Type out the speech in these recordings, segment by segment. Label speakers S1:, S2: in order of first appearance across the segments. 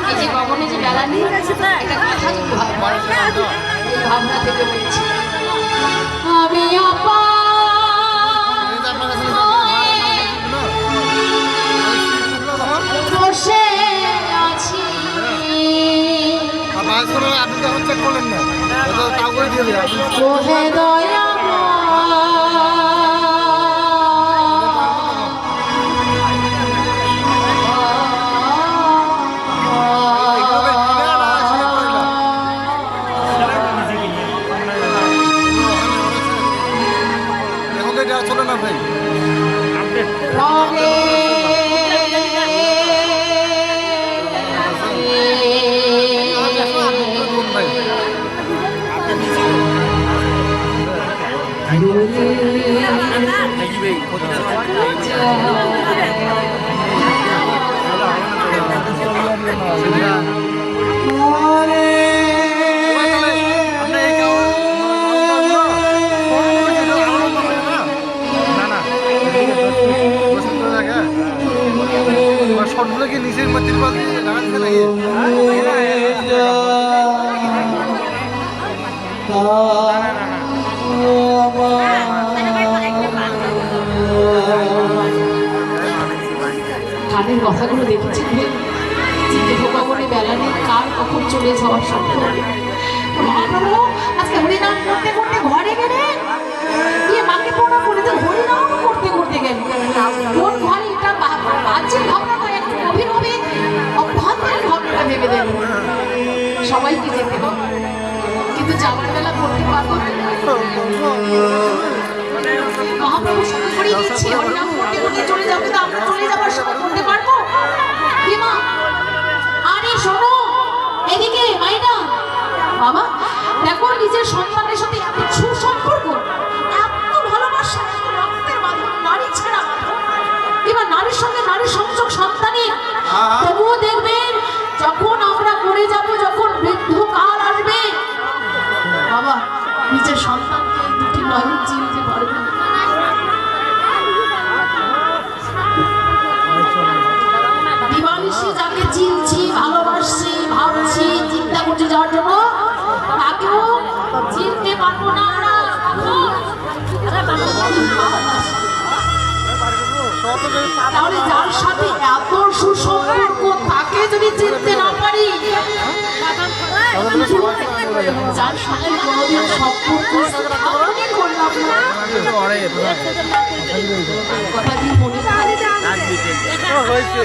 S1: এই যে গগনে যে বেলা নিয়ে গেছে একটা কথা এই ভাবনা থেকে বলছি আমি আপা বসে আছি ওহে দয়া
S2: চলো না ভাই সবগুলো কি নিচের মাটির পাল দিয়ে লাগাচ্ছে নাকি
S1: কানের কথাগুলো দেখেছি ভগবানের বেলা নেই কার কখন চলে যাওয়ার সাথে মহাপ্রভু আজকে হরিনাম করতে করতে ঘরে গেলে দিয়ে মাকে পোড়া করে তো হরিনাম করতে করতে গেল কোন ঘরে এটা বাহ্যিক ভাবনা নয় একটু গভীর হবে অভ্যন্তরীণ ভাবনাটা ভেবে দেব সবাইকে যেতে হবে কিন্তু যাওয়ার বেলা করতে পারবো মহাপ্রভু সঙ্গে করে দিচ্ছি হরিনাম করতে করতে চলে যাও কিন্তু আমরা চলে যাওয়ার সময় করতে পারবো মা আরে শোনো এদিকে মাইনা বাবা দেখো নিজের সন্তানের সাথে এত সুসম্পর্ক এত ভালোবাসা রক্তের মাধ্যমে নারী ছাড়া এবার নারীর সঙ্গে নারীর সংযোগ সন্তানের তবুও দেখবেন যখন আমরা মরে যাব যখন বৃদ্ধকাল আসবে বাবা নিজের সন্তানকে দুটি নয়ন চিনতে পারবে দিবানিশি যাকে চিনছি ভালোবাসছি ভাবছি চিন্তা করছি যাওয়ার জন্য তাকেও চিনতে পারবো না আমরা তাহলে যার সাথে এত সুসম্পর্ক তাকে যদি চিনতে না পারি যার সাথে কোনোদিন সম্পর্ক স্থাপনই করলাম না কথা কি মনে হয়েছে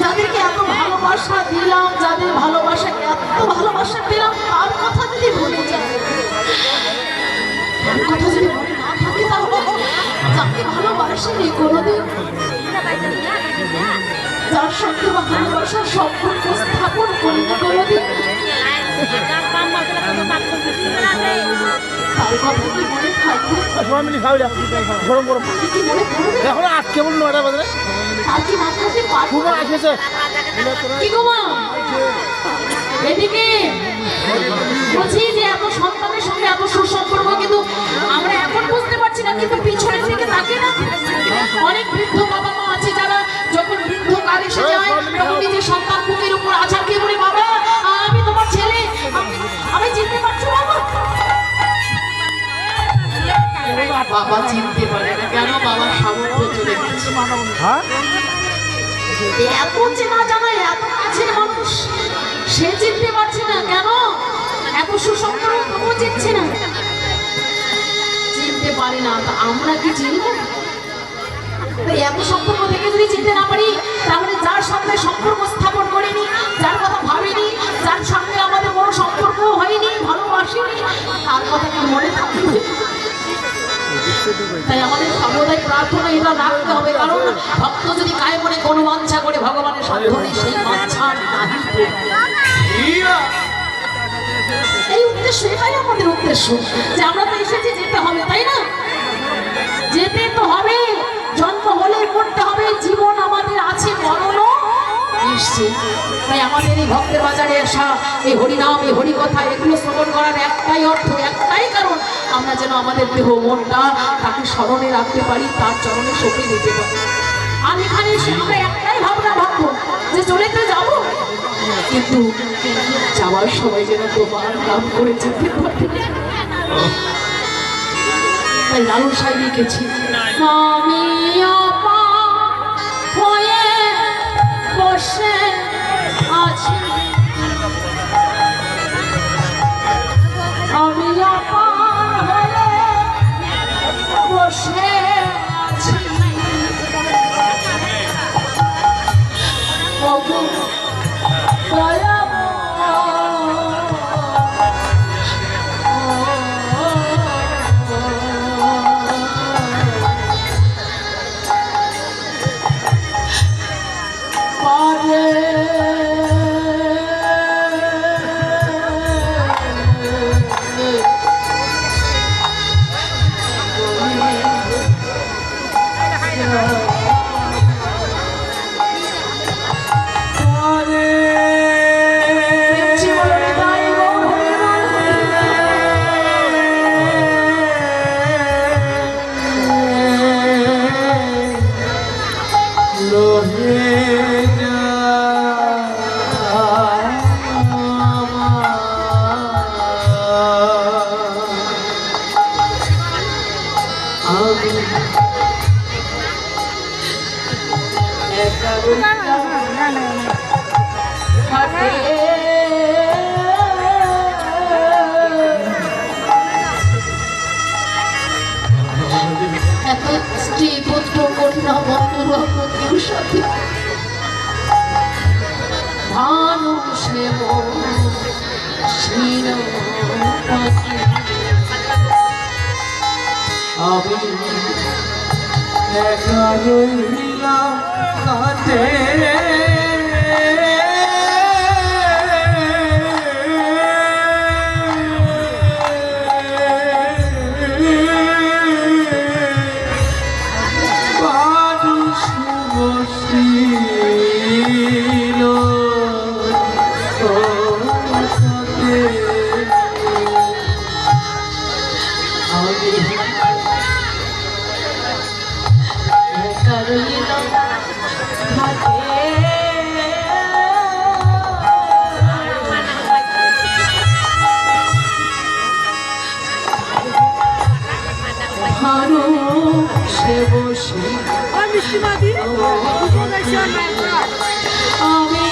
S1: যাদেরকে এত ভালোবাসা দিলাম যাদের ভালোবাসা এত ভালোবাসা পেলাম তার কথা যদি ভুলে যায় তার কথা যদি মনে না থাকে তাহলে যাকে ভালোবাসেনি কোনোদিন যার সঙ্গে ভালোবাসার সম্পর্ক স্থাপন করিনি কোনোদিন তার কথা কি মনে থাকবে
S2: গরম গরম এখন আজকে বলুন 9টা বাজে
S1: আর কি মাথাতে পারবো
S2: আসেছে
S1: কি গো মা এদিকে বুঝি যে এত সন্তানের সঙ্গে এত সুসম্পর্ক কিন্তু আমরা এখন বুঝতে পারছি না কিন্তু পিছনের দিকে থাকে না অনেক বৃদ্ধ বাবা মা আছে যারা যখন বৃদ্ধ কাল এসে যায় তখন নিজের সন্তান বুকের উপর আছাড় দিয়ে বলে বাবা আমি তোমার ছেলে আমি চিনতে পারছি বাবা বাবা চিনতে পারে না কেন বাবার সামর্থ্য চলে গেছে এত চেনা জানা এত কাছের মানুষ সে চিনতে পারছে না কেন এত সুসম্পর্ক চিনছে না চিনতে পারে না আমরা কি চিনব এত সম্পর্ক থেকে যদি চিনতে না পারি তাহলে যার সঙ্গে সম্পর্ক স্থাপন করিনি যার কথা ভাবিনি যার সঙ্গে আমাদের কোনো সম্পর্ক হয়নি ভালোবাসিনি তার কথা কি মনে থাকবে তাই আমাদের সর্বদাই প্রার্থনা এটা রাখতে হবে কারণ ভক্ত যদি কায়ে মনে কোনো বাঞ্ছা করে ভগবানের সাধনে সেই বাঞ্ছা এই উদ্দেশ্য এটাই আমাদের উদ্দেশ্য যে আমরা তো এসেছি যেতে হবে তাই না যেতে তো হবে জন্ম হলে করতে হবে জীবন আমাদের আছে মরণও এসছে। তাই আমাদের এই ভক্তের বাজারে আসা, এই হরিনাম, এই হরিকথা, এগুলো শ্রবণ করার একটাই অর্থ, একটাই কারণ, আমরা যেন আমাদের দেহ মনটা তাকে স্মরণে রাখতে পারি, তার চরণে সঁপে দিতে পারি। আর এখানে এসে আমরা একটাই ভাবনা ভাববো যে চলে তো যাবো, কিন্তু যাওয়ার সময় যেন তোমার নাম করে যেতে পারি। তাই লালন সাহেব লিখেছি, আমি আপা হয়ে বসে আছি, আমি আপা হয়ে বসে আছি, ওগো স্ত্রী পুত্র কন্যা বন্ধু বন্ধুর সাথে ভানু সেব
S2: আমি একা রইলাম কাছে
S1: আমি